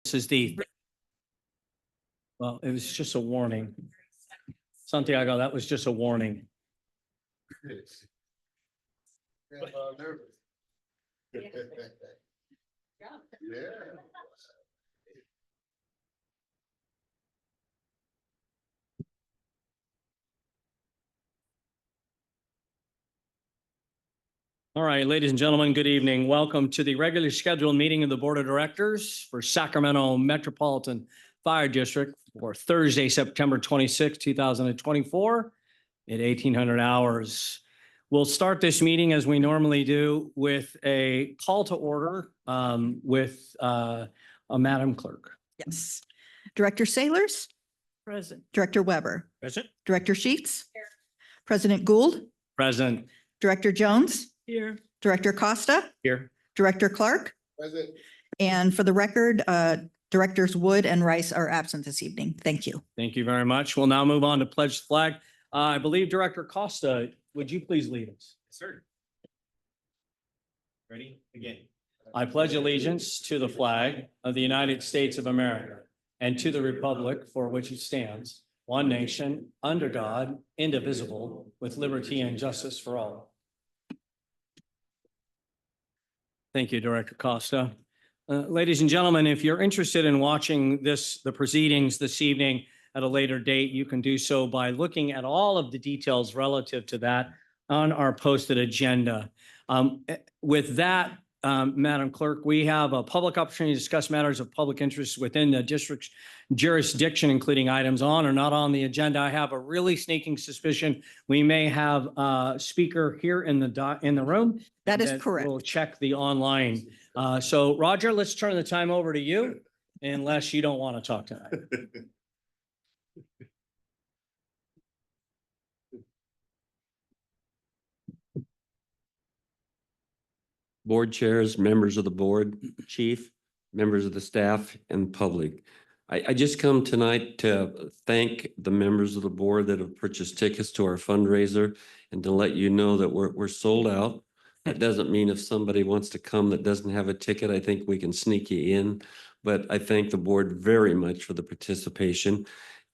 This is well, it was just a warning. Santiago, that was just a warning. All right, ladies and gentlemen, good evening. Welcome to the regularly scheduled meeting of the Board of Directors for Sacramento Metropolitan Fire District for Thursday, September 26, 2024 at 1800 hours. We'll start this meeting as we normally do with a call to order with a Madam Clerk. Yes. Director Sailors, Present. Director Weber, Present. Director Sheets, President Gould, Present. Director Jones, Here. Director Costa, Here. Director Clark. Present. And for the record, Directors Wood and Rice are absent this evening. Thank you. Thank you very much. We'll now move on to pledge the flag. I believe Director Costa, would you please lead us? Sir. Ready? Again. I pledge allegiance to the flag of the United States of America and to the republic for which it stands, one nation, under God, indivisible, with liberty and justice for all. Thank you, Director Costa. Ladies and gentlemen, if you're interested in watching the proceedings this evening at a later date, you can do so by looking at all of the details relative to that on our posted agenda. With that, Madam Clerk, we have a public opportunity to discuss matters of public interest within the district's jurisdiction, including items on or not on the agenda. I have a really sneaking suspicion we may have a speaker here in the room. That is correct. We'll check the online. So Roger, let's turn the time over to you unless you don't want to talk tonight. Board chairs, members of the board, chief, members of the staff, and public. I just come tonight to thank the members of the board that have purchased tickets to our fundraiser and to let you know that we're sold out. That doesn't mean if somebody wants to come that doesn't have a ticket, I think we can sneak you in. But I thank the board very much for the participation.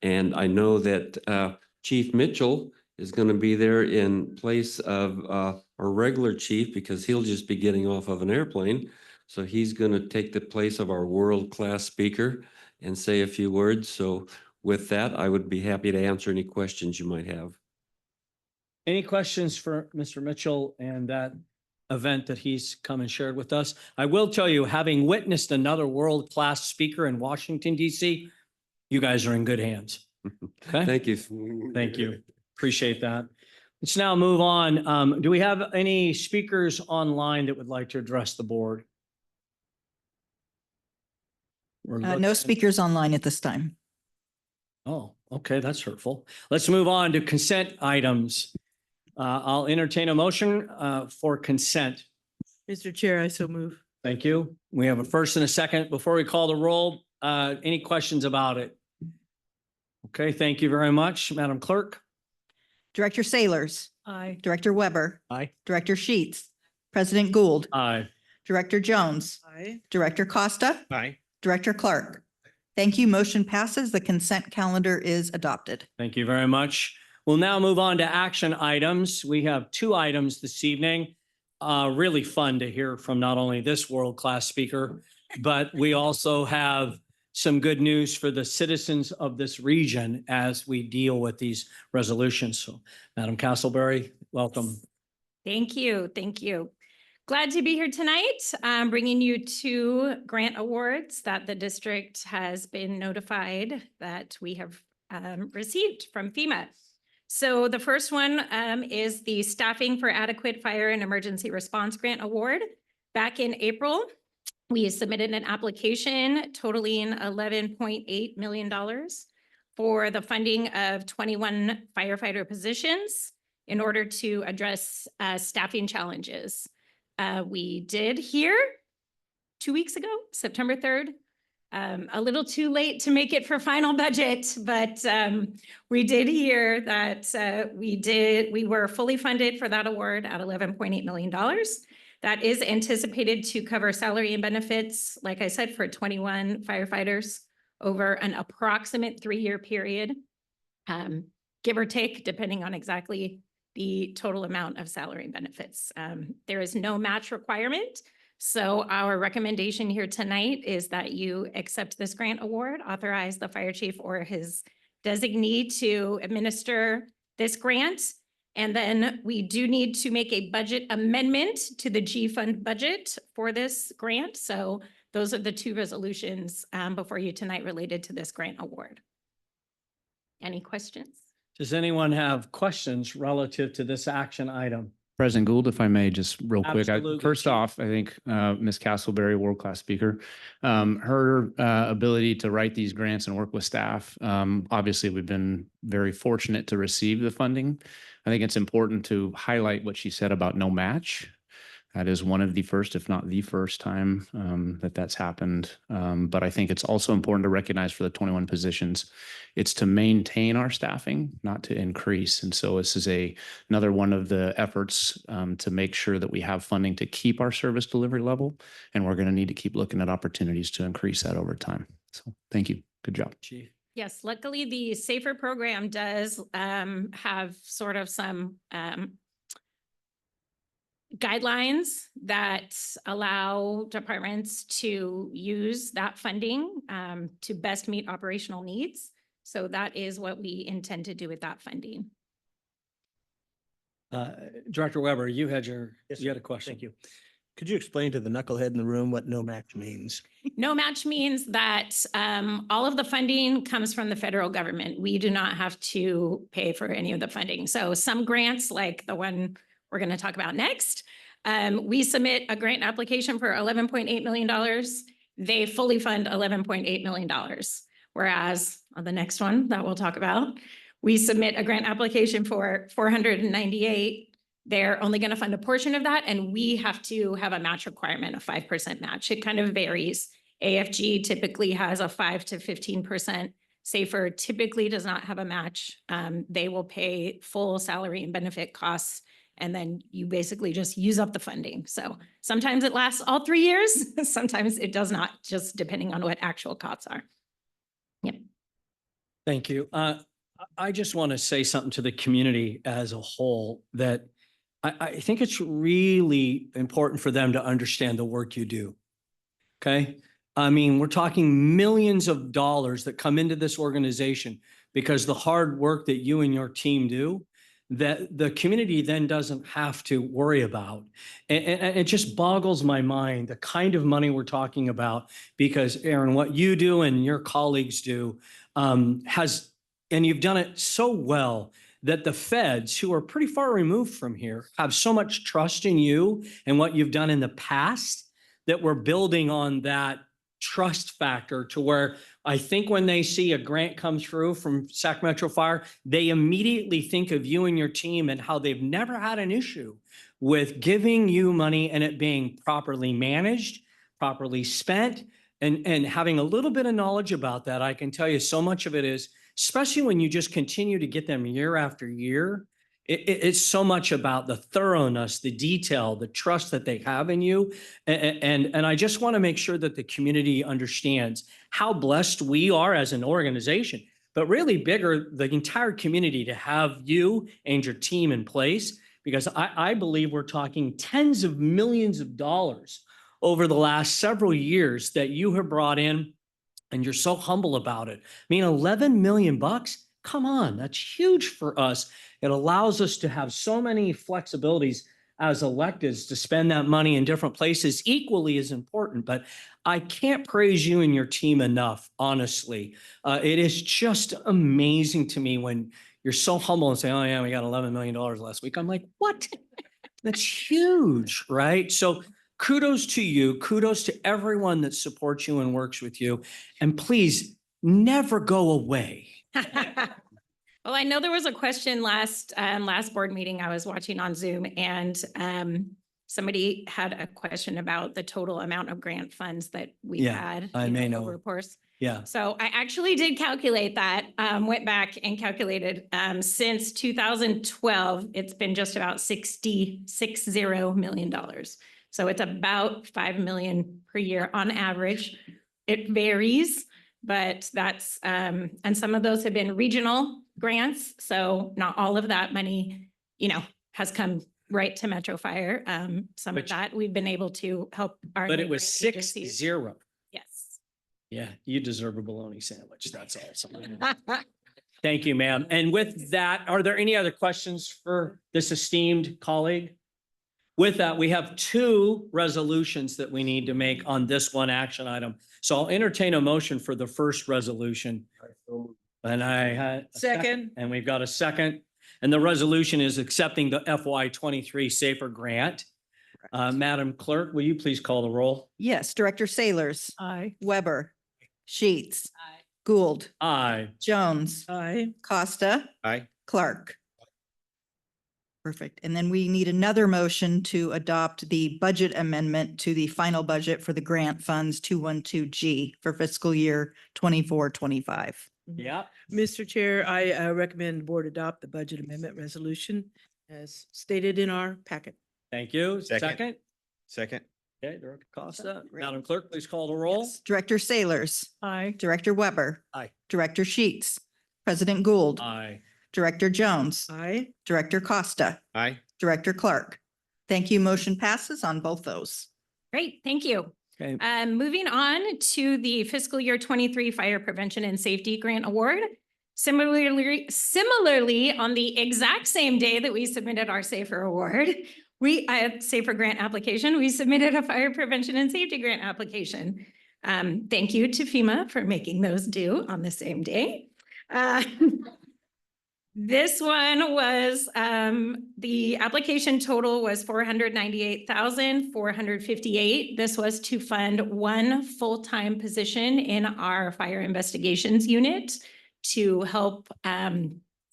And I know that Chief Mitchell is going to be there in place of our regular chief because he'll just be getting off of an airplane. So he's going to take the place of our world-class speaker and say a few words. So with that, I would be happy to answer any questions you might have. Any questions for Mr. Mitchell and that event that he's come and shared with us? I will tell you, having witnessed another world-class speaker in Washington, D.C., you guys are in good hands. Okay? Thank you. Thank you. Appreciate that. Let's now move on. Do we have any speakers online that would like to address the board? No speakers online at this time. Oh, okay, that's hurtful. Let's move on to consent items. I'll entertain a motion for consent. Mr. Chair, I so move. Thank you. We have a first and a second. Before we call the roll, any questions about it? Okay, thank you very much, Madam Clerk. Director Sailors, Aye. Director Weber, Aye. Director Sheets, President Gould, Aye. Director Jones, Aye. Director Costa, Aye. Director Clark. Thank you. Motion passes. The consent calendar is adopted. Thank you very much. We'll now move on to action items. We have two items this evening. Really fun to hear from not only this world-class speaker, but we also have some good news for the citizens of this region as we deal with these resolutions. So, Madam Castleberry, welcome. Thank you. Thank you. Glad to be here tonight, bringing you two grant awards that the district has been notified that we have received from FEMA. So the first one is the Staffing for Adequate Fire and Emergency Response Grant Award. Back in April, we submitted an application totaling $11.8 million for the funding of 21 firefighter positions in order to address staffing challenges. We did hear 2 weeks ago, September 3rd, a little too late to make it for final budget, but we did hear that we were fully funded for that award at $11.8 million. That is anticipated to cover salary and benefits, like I said, for 21 firefighters over an approximate 3-year period, give or take, depending on exactly the total amount of salary and benefits. There is no match requirement. So our recommendation here tonight is that you accept this grant award, authorize the fire chief or his designee to administer this grant. And then we do need to make a budget amendment to the G Fund budget for this grant. So those are the 2 resolutions before you tonight related to this grant award. Any questions? Does anyone have questions relative to this action item? President Gould, if I may, just real quick. Absolutely, First Chief. off, I think Ms. Castleberry, world-class speaker, her ability to write these grants and work with staff. Obviously, we've been very fortunate to receive the funding. I think it's important to highlight what she said about no match. That is one of the first, if not the first time that that's happened. But I think it's also important to recognize for the 21 positions, it's to maintain our staffing, not to increase. And so this is another one of the efforts to make sure that we have funding to keep our service delivery level. And we're going to need to keep looking at opportunities to increase that over time. So thank you. Good job. Chief. Yes, luckily the SAFER program does have sort of some guidelines that allow departments to use that funding to best meet operational needs. So that is what we intend to do with that funding. Director Weber, you had a question. Thank you. Could you explain to the knucklehead in the room what no match means? No match means that all of the funding comes from the federal government. We do not have to pay for any of the funding. So some grants, like the one we're going to talk about next, we submit a grant application for $11.8 million. They fully fund $11.8 million. Whereas on the next one that we'll talk about, we submit a grant application for 498. They're only going to fund a portion of that, and we have to have a match requirement, a 5% match. It kind of varies. AFG typically has a 5 to 15%. SAFER typically does not have a match. They will pay full salary and benefit costs, and then you basically just use up the funding. So sometimes it lasts all 3 years. Sometimes it does not, just depending on what actual costs are. Yep. Thank you. I just want to say something to the community as a whole, that I think it's really important for them to understand the work you do. Okay. I mean, we're talking millions of dollars that come into this organization because the hard work that you and your team do, that the community then doesn't have to worry about. And it just boggles my mind, the kind of money we're talking about, because Aaron, what you do and your colleagues do and you've done it so well, that the feds, who are pretty far removed from here, have so much trust in you and what you've done in the past, that we're building on that trust factor to where I think when they see a grant come through from Sac Metro Fire, they immediately think of you and your team and how they've never had an issue with giving you money and it being properly managed, properly spent, and having a little bit of knowledge about that. I can tell you so much of it is, especially when you just continue to get them year after year, it's so much about the thoroughness, the detail, the trust that they have in you. And I just want to make sure that the community understands how blessed we are as an organization, but really bigger, the entire community, to have you and your team in place, because I believe we're talking tens of millions of dollars over the last several years that you have brought in. And you're so humble about it. I mean, 11 million bucks, come on, that's huge for us. It allows us to have so many flexibilities as electeds to spend that money in different places, equally as important. But I can't praise you and your team enough, honestly. It is just amazing to me when you're so humble and say, oh yeah, we got $11 million last week. I'm like, what? That's huge, right? So kudos to you. Kudos to everyone that supports you and works with you. And please never go away. Well, I know there was a question last board meeting I was watching on Zoom, and somebody had a question about the total amount of grant funds that we had. I may know. Reports. Yeah. So I actually did calculate that, went back and calculated since 2012, it's been just about $60 million. So it's about 5 million per year on average. It varies, but that's, and some of those have been regional grants. So not all of that money, has come right to Metro Fire. Some of But- that we've been able to help our. But it was neighboring 6-0. agencies. Yes. Yeah, you deserve a bologna sandwich. That's awesome. Thank you, ma'am. And with that, are there any other questions for this esteemed colleague? With that, we have 2 resolutions that we need to make on this one action item. So I'll entertain a motion for the first resolution. And I had. a Second. And we've got a second. And the resolution is accepting the FY 23 Safer Grant. Madam Clerk, will you please call the roll? Yes, Director Sailors, Aye. Weber, Sheets, Gould, Aye. Jones, Aye. Costa, Aye. Clark. Perfect. And then we need another motion to adopt the budget amendment to the final budget for the grant funds 212G for fiscal year 24-25. Yeah. Mr. Chair, I recommend the board adopt the budget amendment resolution as stated in our packet. Thank you. Second. Second. Second. Okay, Director Costa. Great. Madam Clerk, please call the roll. Yes. Director Sailors, Aye. Director Weber. Aye. Director Sheets, President Gould, Aye. Director Jones, Aye. Director Costa, Aye. Director Clark. Thank you. Motion passes on both those. Great, thank you. Okay. Moving on to the fiscal year 23 Fire Prevention and Safety Grant Award. Similarly, on the exact same day that we submitted our Safer Award, Safer Grant application, we submitted a Fire Prevention and Safety Grant application. Thank you to FEMA for making those due on the same day. This one was, the application total was 498,458. This was to fund 1 full-time position in our fire investigations unit to help,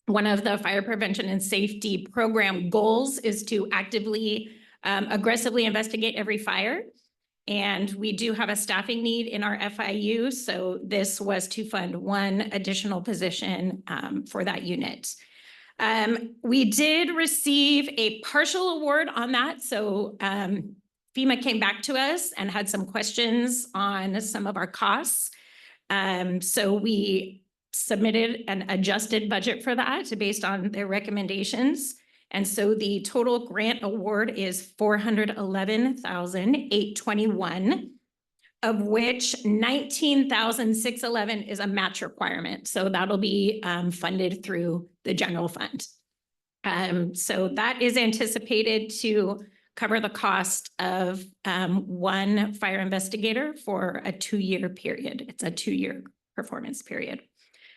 one of the fire prevention and safety program goals is to actively, aggressively investigate every fire. And we do have a staffing need in our FIU, so this was to fund 1 additional position for that unit. We did receive a partial award on that, so FEMA came back to us and had some questions on some of our costs. So we submitted an adjusted budget for that based on their recommendations. And so the total grant award is $411,821, of which $19,611 is a match requirement. So that'll be funded through the general fund. So that is anticipated to cover the cost of 1 fire investigator for a 2-year period. It's a 2-year performance period.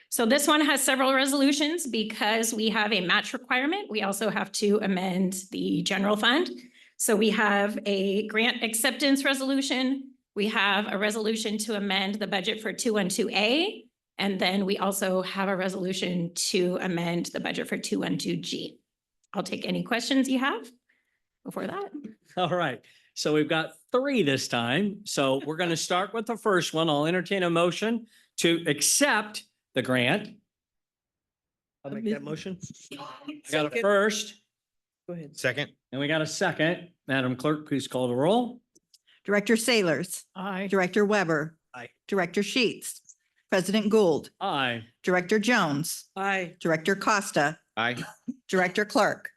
So this one has several resolutions because we have a match requirement. We also have to amend the general fund. So we have a grant acceptance resolution. We have a resolution to amend the budget for 212A. And then we also have a resolution to amend the budget for 212G. I'll take any questions you have before that. All right. So we've got 3 this time. So we're going to start with the first one. I'll entertain a motion to accept the grant. I'll make that motion. I got a first Go ahead. Second. and we got a second. Madam Clerk, please call the roll. Director Sailors, Aye. Director Weber. Aye. Director Sheets, President Gould, Aye. Director Jones, Aye. Director Costa, Aye. Director Clark.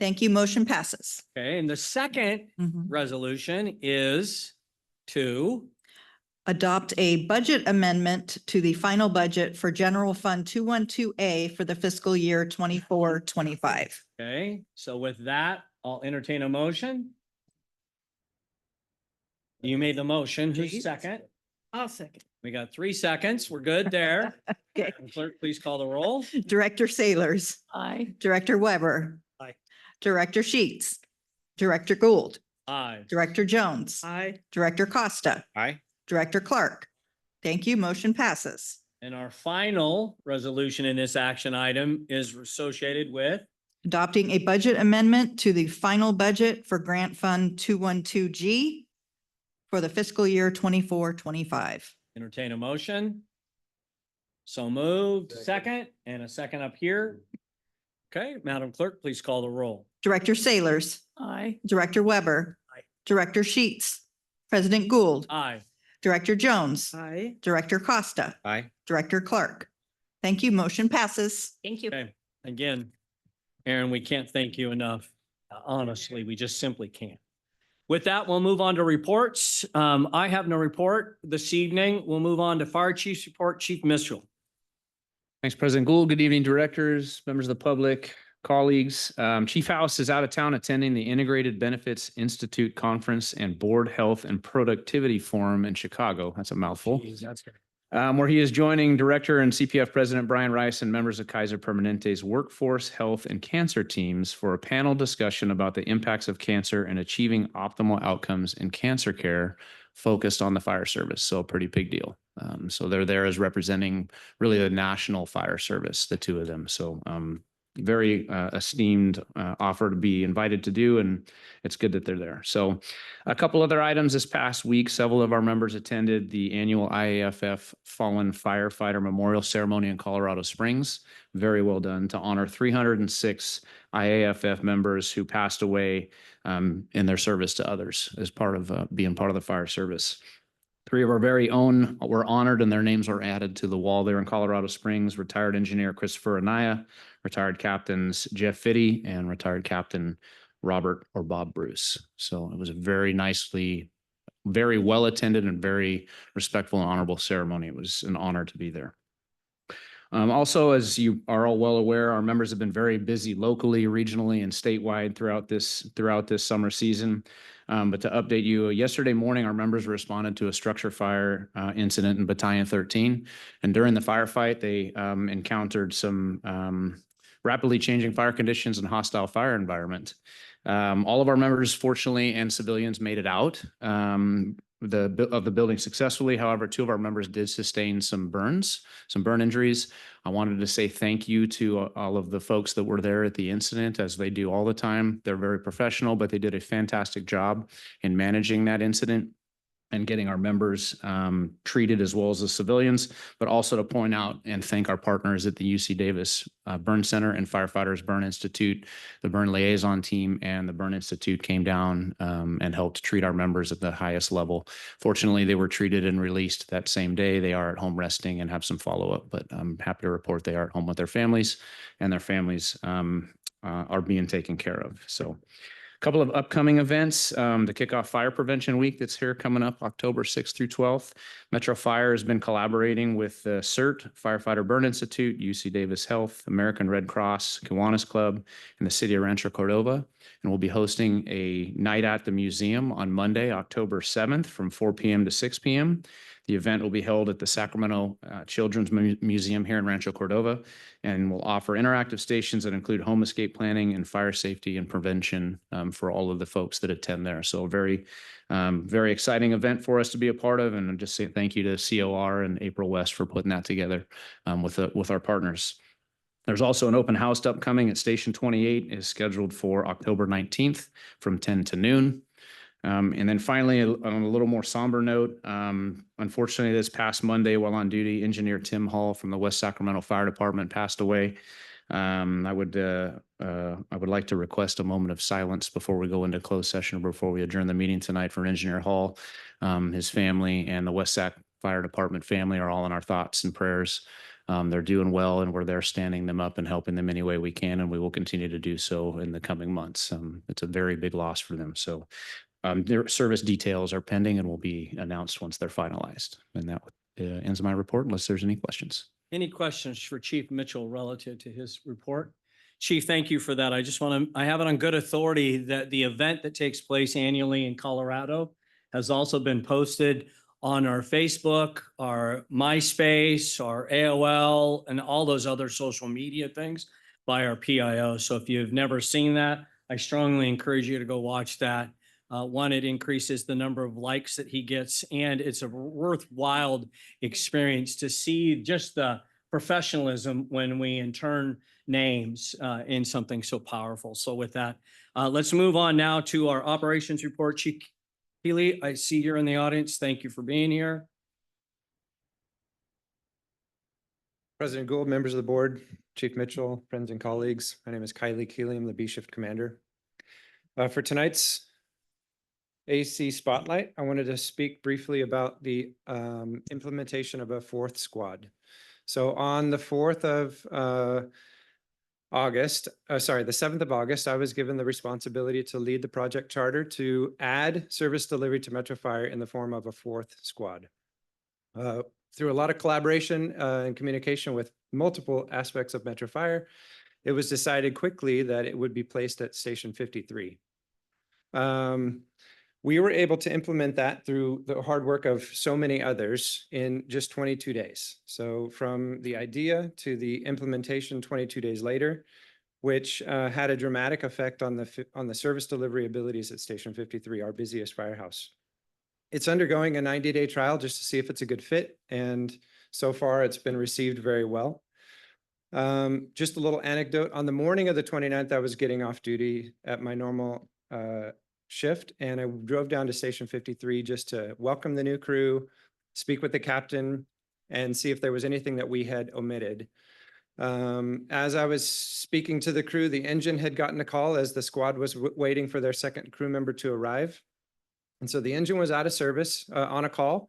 Thank you. Motion passes. Okay. And the second resolution is to, Adopt a budget amendment to the final budget for General Fund 212A for the fiscal year 24-25. okay. So with that, I'll entertain a motion. You made the motion. Who's Jeez. second? I'll second. We got 3 seconds. We're good there. Okay. Madam Clerk, please call the roll. Director Sailors, Aye. Director Weber. Aye. Director Sheets, Director Gould, Aye. Director Jones, Aye. Director Costa, Aye. Director Clark. Thank you. Motion passes. And our final resolution in this action item is associated with, Adopting a budget amendment to the final budget for Grant Fund 212G for the fiscal year 24-25. entertain a motion. So moved. Second, and a second up here. Okay, Madam Clerk, please call the roll. Director Sailors, Aye. Director Weber. Aye. Director Sheets, President Gould, Aye. Director Jones, Aye. Director Costa, Aye. Director Clark. Thank you. Motion passes. Thank you. Okay, again, Aaron, we can't thank you enough. Honestly, we just simply can't. With that, we'll move on to reports. I have no report this evening. We'll move on to Fire Chief's report. Chief Mitchell. Thanks, President Gould. Good evening, directors, members of the public, colleagues. Chief House is out of town attending the Integrated Benefits Institute Conference and Board Health and Productivity Forum in Chicago. That's a mouthful. Where he is joining Director and CPF President Brian Rice and members of Kaiser Permanente's workforce, health, and cancer teams for a panel discussion about the impacts of cancer and achieving optimal outcomes in cancer care focused on the fire service. So a pretty big deal. So they're there as representing really the national fire service, the two of them. So very esteemed offer to be invited to do, and it's good that they're there. So a couple other items this past week, several of our members attended the annual IAFF Fallen Firefighter Memorial Ceremony in Colorado Springs. Very well done to honor 306 IAFF members who passed away in their service to others as part of being part of the fire service. 3 of our very own were honored and their names were added to the wall there in Colorado Springs. Retired engineer Christopher Anaya, retired captains Jeff Fitty, and retired captain Robert or Bob Bruce. So it was a very nicely, very well attended and very respectful and honorable ceremony. It was an honor to be there. Also, as you are all well aware, our members have been very busy locally, regionally, and statewide throughout this summer season. But to update you, yesterday morning, our members responded to a structure fire incident in Battalion 13. And during the firefight, they encountered some rapidly changing fire conditions and hostile fire environment. All of our members, fortunately, and civilians made it out of the building successfully. However, 2 of our members did sustain some burn injuries. I wanted to say thank you to all of the folks that were there at the incident, as they do all the time. They're very professional, but they did a fantastic job in managing that incident and getting our members treated as well as the civilians, but also to point out and thank our partners at the UC Davis Burn Center and Firefighters Burn Institute. The Burn Liaison Team and the Burn Institute came down and helped treat our members at the highest level. Fortunately, they were treated and released that same day. They are at home resting and have some follow-up, but I'm happy to report they are at home with their families, and their families are being taken care of. So a couple of upcoming events, the Kickoff Fire Prevention Week that's here coming up October 6th through 12th. Metro Fire has been collaborating with CERT, Firefighter Burn Institute, UC Davis Health, American Red Cross, Kiwanis Club, and the City of Rancho Cordova. And we'll be hosting a night at the museum on Monday, October 7th from 4 p.m. to 6 p.m. The event will be held at the Sacramento Children's Museum here in Rancho Cordova, and will offer interactive stations that include home escape planning and fire safety and prevention for all of the folks that attend there. So a very, very exciting event for us to be a part of, and just say thank you to COR and April West for putting that together with our partners. There's also an open house upcoming at Station 28, is scheduled for October 19th from 10 to noon. And then finally, on a little more somber note, unfortunately, this past Monday while on duty, Engineer Tim Hall from the West Sacramento Fire Department passed away. I would like to request a moment of silence before we go into closed session, before we adjourn the meeting tonight, for Engineer Hall. His family and the West Sac Fire Department family are all in our thoughts and prayers. They're doing well, and we're there standing them up and helping them any way we can, and we will continue to do so in the coming months. It's a very big loss for them. So their service details are pending and will be announced once they're finalized. And that ends my report, unless there's any questions. Any questions for Chief Mitchell relative to his report? Chief, thank you for that. I have it on good authority that the event that takes place annually in Colorado has also been posted on our Facebook, our MySpace, our AOL, and all those other social media things by our PIO. So if you've never seen that, I strongly encourage you to go watch that. One, it increases the number of likes that he gets, and it's a worthwhile experience to see just the professionalism when we intern names in something so powerful. So with that, let's move on now to our operations report. Chief Healy, I see you're in the audience. Thank you for being here. President Gould, members of the board, Chief Mitchell, friends and colleagues. My name is Kylie Keeley. I'm the B Shift Commander. For tonight's AC Spotlight, I wanted to speak briefly about the implementation of a fourth squad. So on the 4th of the 7th of August, I was given the responsibility to lead the project charter to add service delivery to Metro Fire in the form of a fourth squad. Through a lot of collaboration and communication with multiple aspects of Metro Fire, it was decided quickly that it would be placed at Station 53. We were able to implement that through the hard work of so many others in just 22 days. So from the idea to the implementation 22 days later, which had a dramatic effect on the service delivery abilities at Station 53, our busiest firehouse. It's undergoing a 90-day trial just to see if it's a good fit. And so far it's been received very well. Just a little anecdote. On the morning of the 29th, I was getting off duty at my normal shift, and I drove down to Station 53 just to welcome the new crew, speak with the captain, and see if there was anything that we had omitted. As I was speaking to the crew, the engine had gotten a call as the squad was waiting for their second crew member to arrive. And so the engine was out of service on a call.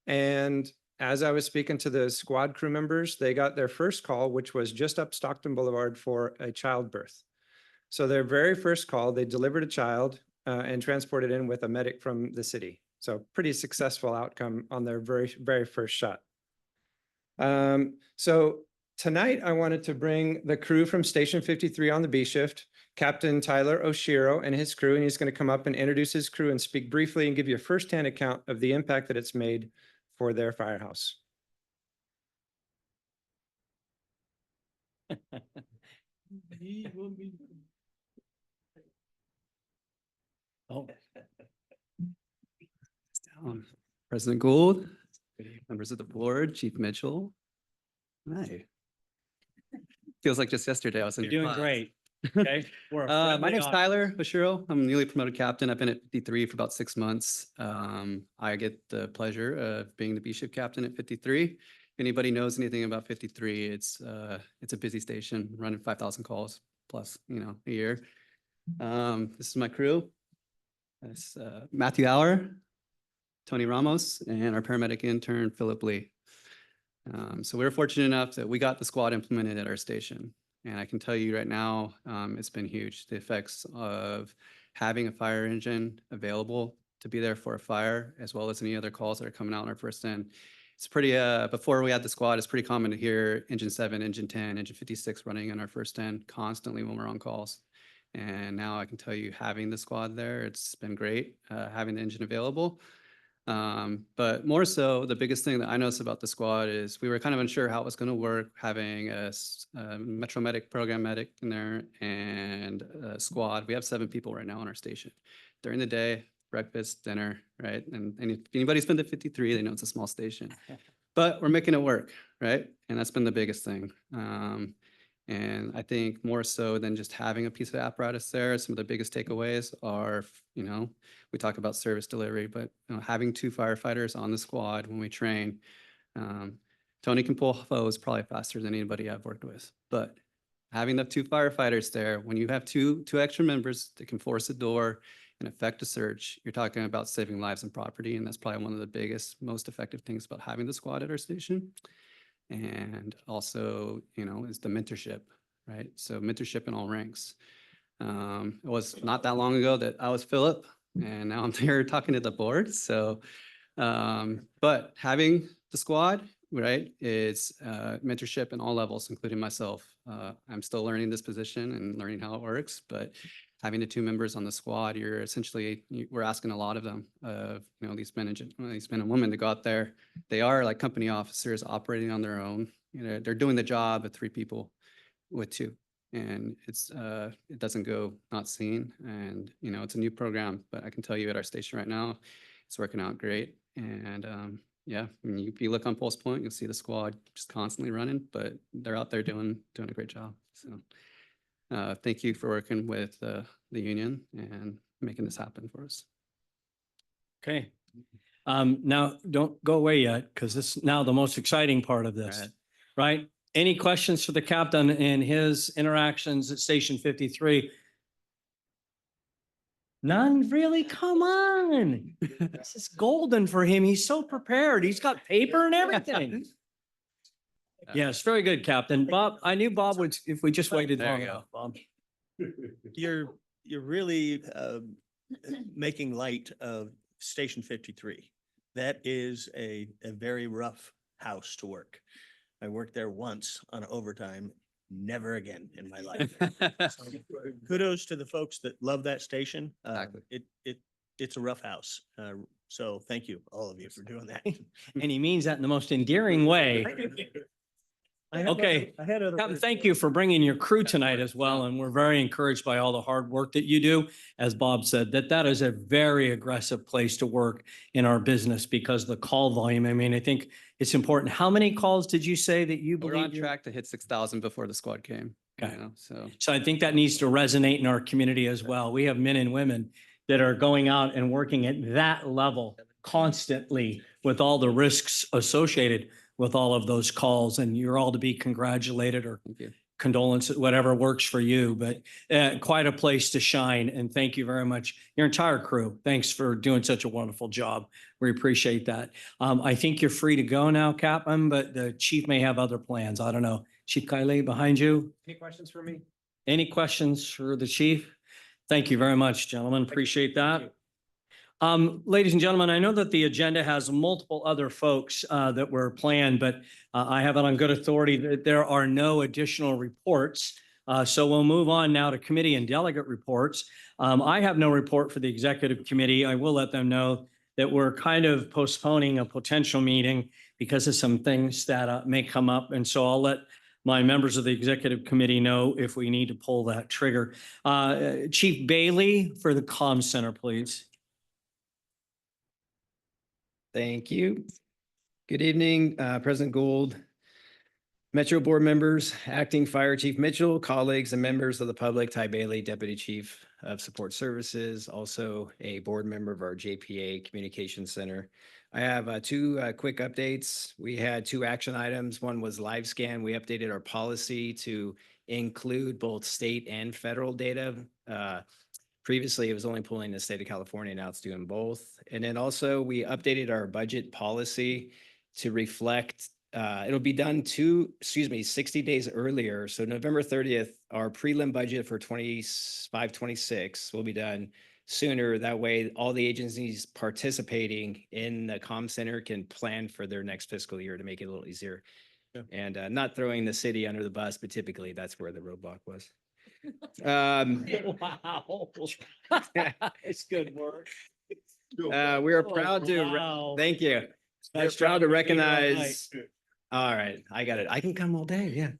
And as I was speaking to the squad crew members, they got their first call, which was just up Stockton Boulevard for a childbirth. So their very first call, they delivered a child and transported in with a medic from the city. So pretty successful outcome on their very, very first shot. So tonight I wanted to bring the crew from Station 53 on the B shift, Captain Tyler Oshiro and his crew, and he's going to come up and introduce his crew and speak briefly and give you a firsthand account of the impact that it's made for their firehouse. Oh, President Gould, members of the board, Chief Mitchell. Hi. Feels like just yesterday I was in you're your doing class. great. Okay. We're a My friendly name's audience. Tyler Oshiro. I'm newly promoted captain. I've been at 53 for about 6 months. I get the pleasure of being the B shift captain at 53. If anybody knows anything about 53, it's a busy station running 5,000 calls plus, a year. This is my crew. It's Matthew Auer, Tony Ramos, and our paramedic intern, Philip Lee. So we were fortunate enough that we got the squad implemented at our station. And I can tell you right now, it's been huge. The effects of having a fire engine available to be there for a fire, as well as any other calls that are coming out on our first end. It's pretty, before we had the squad, it's pretty common to hear engine 7, engine 10, engine 56 running in our first end constantly when we're on calls. And now I can tell you, having the squad there, it's been great, having the engine available. But more so, the biggest thing that I noticed about the squad is we were kind of unsure how it was going to work, having a Metro Medic program medic in there and a squad. We have 7 people right now on our station. During the day, breakfast, dinner, right? And if anybody's been to 53, they know it's a small station. But we're making it work, right? And that's been the biggest thing. And I think more so than just having a piece of apparatus there, some of the biggest takeaways are, we talk about service delivery, but having 2 firefighters on the squad when we train. Tony can pull hose probably faster than anybody I've worked with, but having the 2 firefighters there, when you have two extra members that can force a door and effect a search, you're talking about saving lives and property. And that's probably one of the biggest, most effective things about having the squad at our station. And also, is the mentorship, right? So mentorship in all ranks. It was not that long ago that I was Philip, and now I'm here talking to the board. So, but having the squad, right, it's mentorship in all levels, including myself. I'm still learning this position and learning how it works, but having the 2 members on the squad, we're asking a lot of them, these men and women to go out there. They are like company officers operating on their own. They're doing the job of 3 people with 2, and it doesn't go not seen. And, it's a new program, but I can tell you at our station right now, it's working out great. And, if you look on Pulse Point, you'll see the squad just constantly running, but they're out there doing a great job. So thank you for working with the union and making this happen for us. Okay. Now, don't go away yet, because this is now the most exciting part of this, right? Any questions for the captain in his interactions at Station 53? None, really? Come on. This is golden for him. He's so prepared. He's got paper and everything. Yes, very good, Captain. Bob, I knew Bob would, if we just waited There long you go. enough, Bob. You're really making light of Station 53. That is a very rough house to work. I worked there once on overtime, never again in my life. So kudos to the folks that love that station. Exactly. It's a rough house. So thank you, all of you, for doing that. And he means that in the most endearing way. Okay. Captain, thank you for bringing your crew tonight as well. And we're very encouraged by all the hard work that you do. As Bob said, that is a very aggressive place to work in our business because the call volume, I mean, I think it's important. How many calls did you say that you We're believe? on track to hit 6,000 before the squad came. Okay. So. So I think that needs to resonate in our community as well. We have men and women that are going out and working at that level constantly with all the risks associated with all of those calls, and you're all to be congratulated or Thank you. condolences, whatever works for you, but quite a place to shine. And thank you very much, your entire crew. Thanks for doing such a wonderful job. We appreciate that. I think you're free to go now, Captain, but the chief may have other plans. I don't know. Chief Kylie, behind you. Any questions for me? Any questions for the chief? Thank you very much, gentlemen. Appreciate that. Ladies and gentlemen, I know that the agenda has multiple other folks that were planned, but I have it on good authority that there are no additional reports. So we'll move on now to committee and delegate reports. I have no report for the executive committee. I will let them know that we're kind of postponing a potential meeting because of some things that may come up. And so I'll let my members of the executive committee know if we need to pull that trigger. Chief Bailey for the comm center, please. Thank you. Good evening, President Gould, Metro Board members, Acting Fire Chief Mitchell, colleagues and members of the public, Ty Bailey, Deputy Chief of Support Services, also a board member of our JPA Communications Center. I have two quick updates. We had two action items. One was LiveScan. We updated our policy to include both state and federal data. Previously, it was only pulling the state of California. Now it's doing both. And then also we updated our budget policy to reflect, it'll be done 60 days earlier. So November 30th, our prelim budget for 25-26 will be done sooner. That way, all the agencies participating in the comm center can plan for their next fiscal year to make it a little easier. Yeah. And not throwing the city under the bus, but typically that's where the roadblock was. Wow. It's good work. We are proud to, Wow. thank you. We're Nice proud job to for being all night. recognize, all right, I got it. I can come all day, yeah.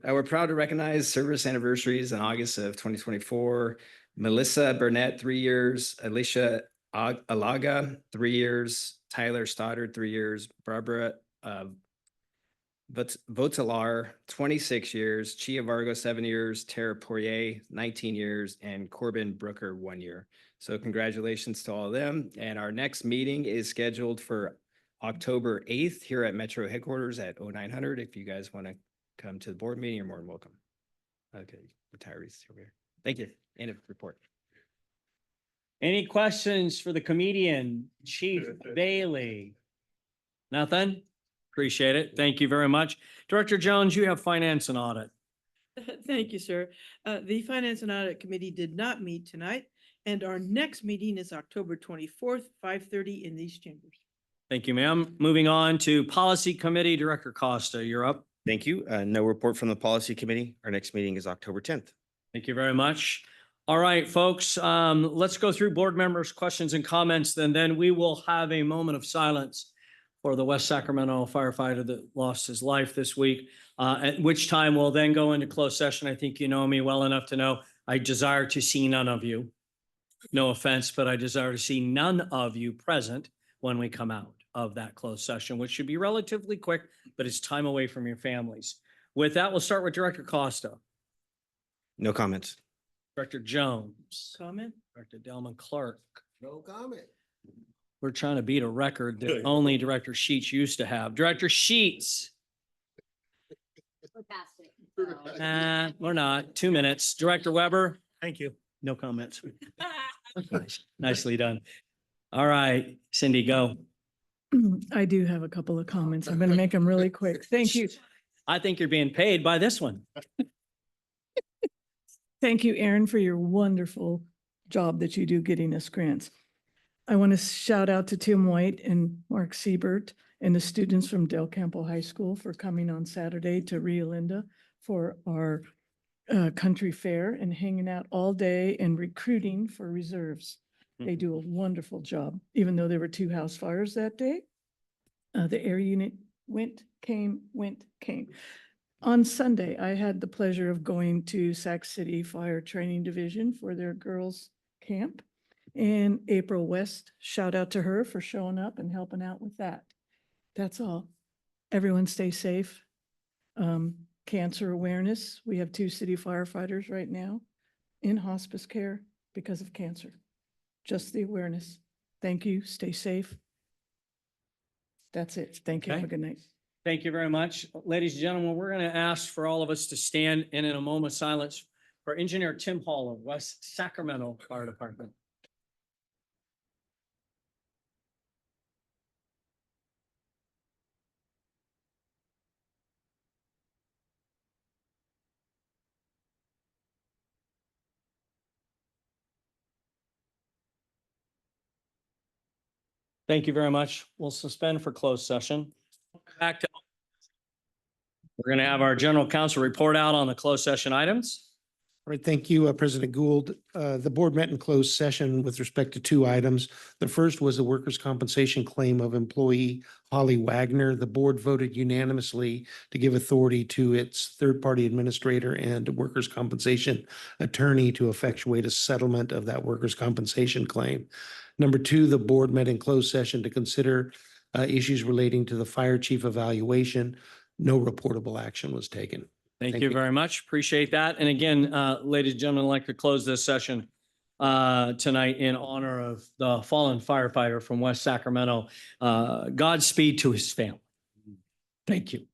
We're proud to recognize service anniversaries in August of 2024. Melissa Burnett, 3 years, Alicia Alaga, 3 years, Tyler Stoddard, 3 years, Barbara Votelar, 26 years, Chia Vargo, 7 years, Tara Poirier, 19 years, and Corbin Brooker, 1 year. So congratulations to all of them. And our next meeting is scheduled for October 8th here at Metro headquarters at 0900. If you guys want to come to the board meeting, you're more than welcome. Okay, retirees over here. Thank you. End of report. Any questions for the comedian, Chief Bailey? Nothing? Appreciate it. Thank you very much. Director Jones, you have finance and audit. Thank you, sir. The Finance and Audit Committee did not meet tonight, and our next meeting is October 24th, 5:30 in these chambers. Thank you, ma'am. Moving on to Policy Committee, Director Costa, you're up. Thank you. No report from the Policy Committee. Our next meeting is October 10th. Thank you very much. All right, folks, let's go through board members' questions and comments, and then we will have a moment of silence for the West Sacramento firefighter that lost his life this week, at which time we'll then go into closed session. I think you know me well enough to know I desire to see none of you. No offense, but I desire to see none of you present when we come out of that closed session, which should be relatively quick, but it's time away from your families. With that, we'll start with Director Costa, No comments. Director Jones, Comment? Director Delman Clark. No comment. We're trying to beat a record that only Director Sheets used to have. Director Sheets. We're not. 2 minutes. Director Weber. Thank you. No comments. Nicely done. All right, Cindy, go. I do have a couple of comments. I'm going to make them really quick. Thank you. I think you're being paid by this one. Thank you, Aaron, for your wonderful job that you do getting us grants. I want to shout out to Tim White and Mark Siebert and the students from Del Campo High School for coming on Saturday to Rio Linda for our country fair and hanging out all day and recruiting for reserves. They do a wonderful job, even though there were 2 house fires that day. The air unit went, came. On Sunday, I had the pleasure of going to Sac City Fire Training Division for their girls' camp. And April West, shout out to her for showing up and helping out with that. That's all. Everyone stay safe. Cancer awareness. We have 2 city firefighters right now in hospice care because of cancer. Just the awareness. Thank you. Stay safe. That's it. Thank you. Have a Okay. good night. Thank you very much. Ladies and gentlemen, we're going to ask for all of us to stand and in a moment of silence for Engineer Tim Hall of West Sacramento Fire Department. Thank you very much. We'll suspend for closed session. Back to. We're going to have our general counsel report out on the closed session items. All right, thank you, President Gould. The board met in closed session with respect to 2 items. The first was the workers' compensation claim of employee Holly Wagner. The board voted unanimously to give authority to its third-party administrator and workers' compensation attorney to effectuate a settlement of that workers' compensation claim. Number 2, the board met in closed session to consider issues relating to the fire chief evaluation. No reportable action was taken. Thank you very much. Appreciate that. And again, ladies and gentlemen, I'd like to close this session tonight in honor of the fallen firefighter from West Sacramento. Godspeed to his family. Thank you.